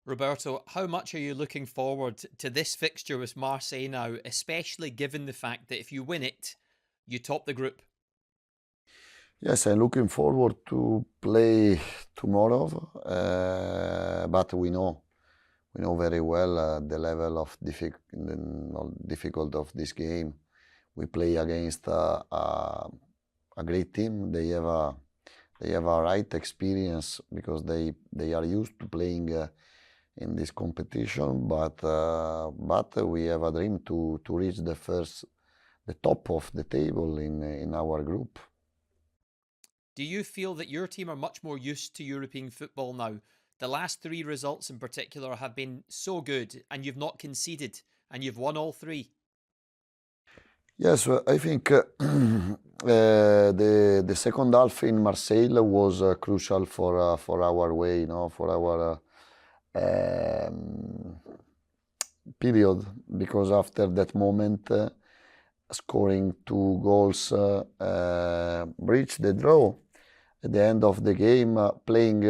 Roberto, how much are you looking forward to this fixture with Marseille now, especially given the fact that if you win it, you top the group? Yes, I'm looking forward to play tomorrow, but we know very well the level of difficult of this game. We play against a great team. They have a right experience because they are used to playing in this competition. But we have a dream to reach the top of the table in our group. Do you feel that your team are much more used to European football now? The last three results in particular have been so good, and you've not conceded, and you've won all three. Yes, well, I think the second half in Marseille was crucial for our way, for our period, because after that moment, scoring two goals, reached the draw at the end of the game, playing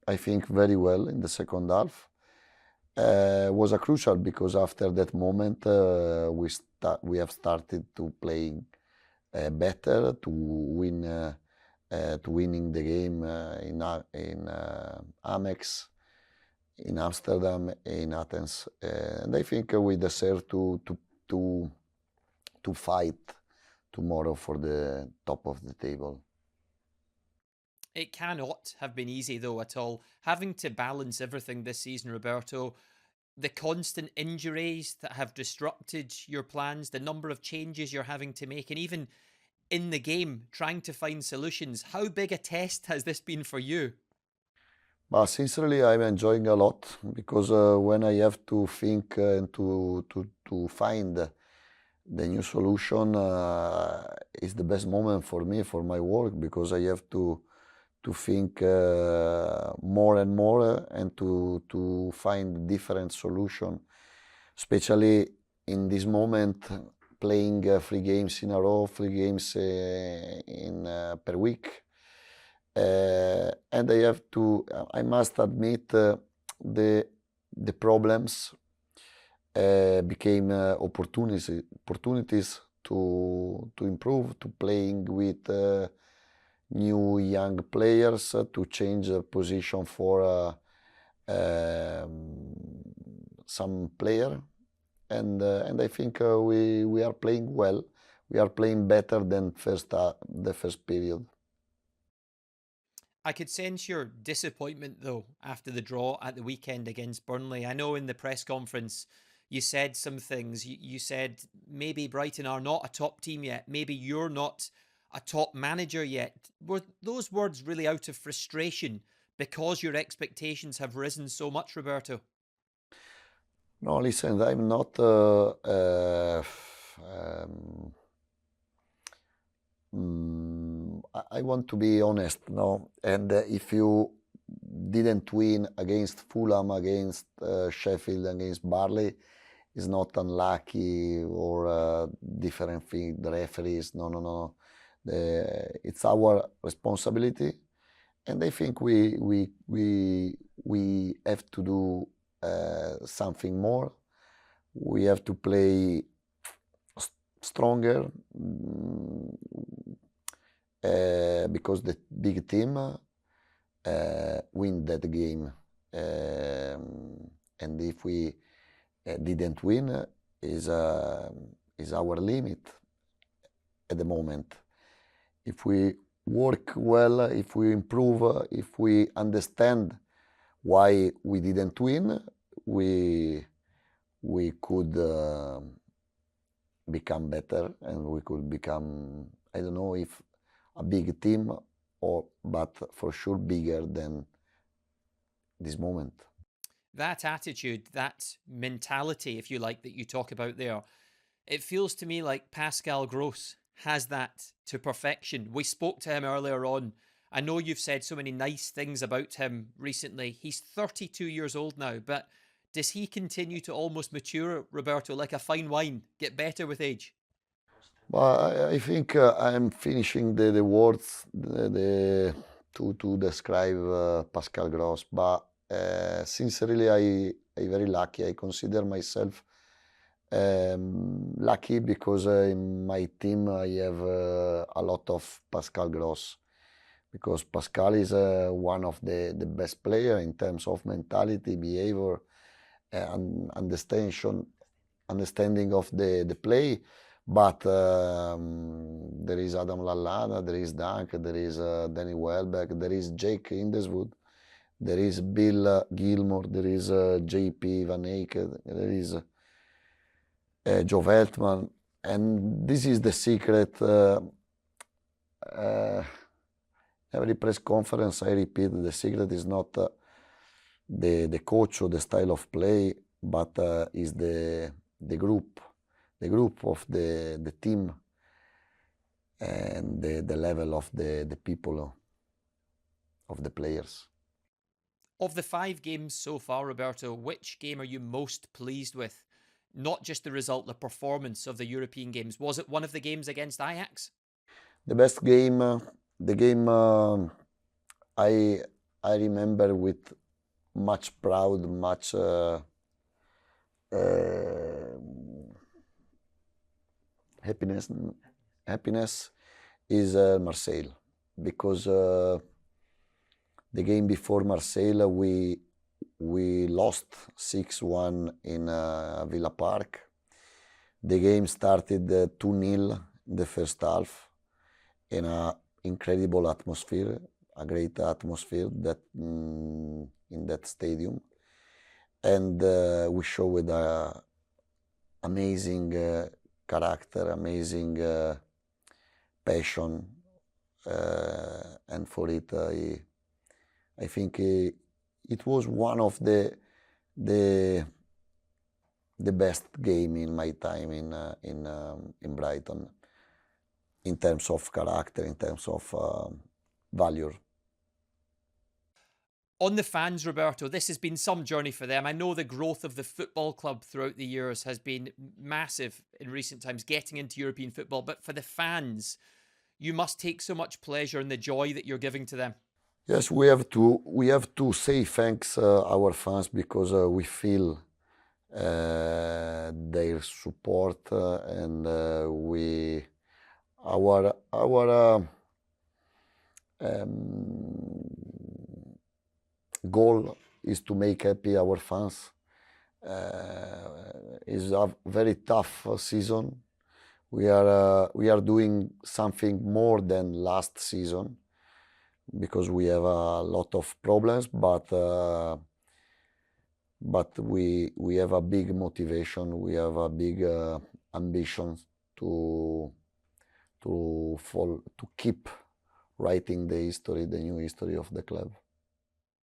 I think very well in the second half. Was a crucial because after that moment we have started to play better to winning the game in Amex, in Amsterdam, in Athens, and I think we deserve to fight tomorrow for the top of the table. It cannot have been easy, though, at all. Having to balance everything this season, Roberto, the constant injuries that have disrupted your plans, the number of changes you're having to make, and even in the game, trying to find solutions. How big a test has this been for you? But sincerely, I'm enjoying a lot because when I have to think and to find the new solution, is the best moment for me for my work because I have to think more and more and to find different solution, especially in this moment playing 3 games in a row, 3 games in per week. And I must admit, the problems became opportunities to improve, to playing with new young players, to change the position for some player, and I think we are playing well. We are playing better than the first period. I could sense your disappointment, though, after the draw at the weekend against Burnley. I know in the press conference you said some things. You said maybe Brighton are not a top team yet. Maybe you're not a top manager yet. Were those words really out of frustration because your expectations have risen so much, Roberto? No, listen, I'm not. I want to be honest, no. And if you didn't win against Fulham, against Sheffield, against Barley, it's not unlucky or different thing. The referees, no, no, no. It's our responsibility, and I think we have to do something more. We have to play stronger because the big team win that game, and if we didn't win, is our limit at the moment. If we work well, if we improve, if we understand why we didn't win, we could become better, and we could become, I don't know if a big team, but for sure bigger than this moment. That attitude, that mentality, if you like, that you talk about there, it feels to me like Pascal Gross has that to perfection. We spoke to him earlier on. I know you've said so many nice things about him recently. He's 32 years old now, but does he continue to almost mature, Roberto, like a fine wine, get better with age? Well, I think I'm finishing the words to describe Pascal Gross, but Sincerely, I very lucky. I consider myself lucky because in my team I have a lot of Pascal Gross, because Pascal is one of the best player in terms of mentality, behavior, and understanding of the play. But there is Adam Lallana, there is Dunk, there is Danny Welbeck, there is Jake Indeswood, there is Bill Gilmore, there is JP Van Eyck, there is Joe Veltman, and this is the secret. Every press conference I repeat, the secret is not the coach or the style of play, but is the group of the team, and the level of the people, of the players. Of the 5 games so far, Roberto, which game are you most pleased with? Not just the result, the performance of the European games. Was it one of the games against Ajax? The best game, the game I remember with much proud, much happiness is Marseille, because the game before Marseille we lost 6-1 in Villa Park. The game started 2-0 in the first half, in an incredible atmosphere, a great atmosphere that in that stadium, and we showed amazing character, amazing passion, and for it I think it was one of the best game in my time in Brighton, in terms of character, in terms of value. On the fans, Roberto, this has been some journey for them. I know the growth of the football club throughout the years has been massive in recent times, getting into European football. But for the fans, you must take so much pleasure in the joy that you're giving to them. Yes, we have to say thanks our fans, because we feel their support, and our goal is to make happy our fans. It's a very tough season. We are doing something more than last season, because we have a lot of problems, but we have a big motivation, we have a big ambition to keep writing the history, the new history of the club.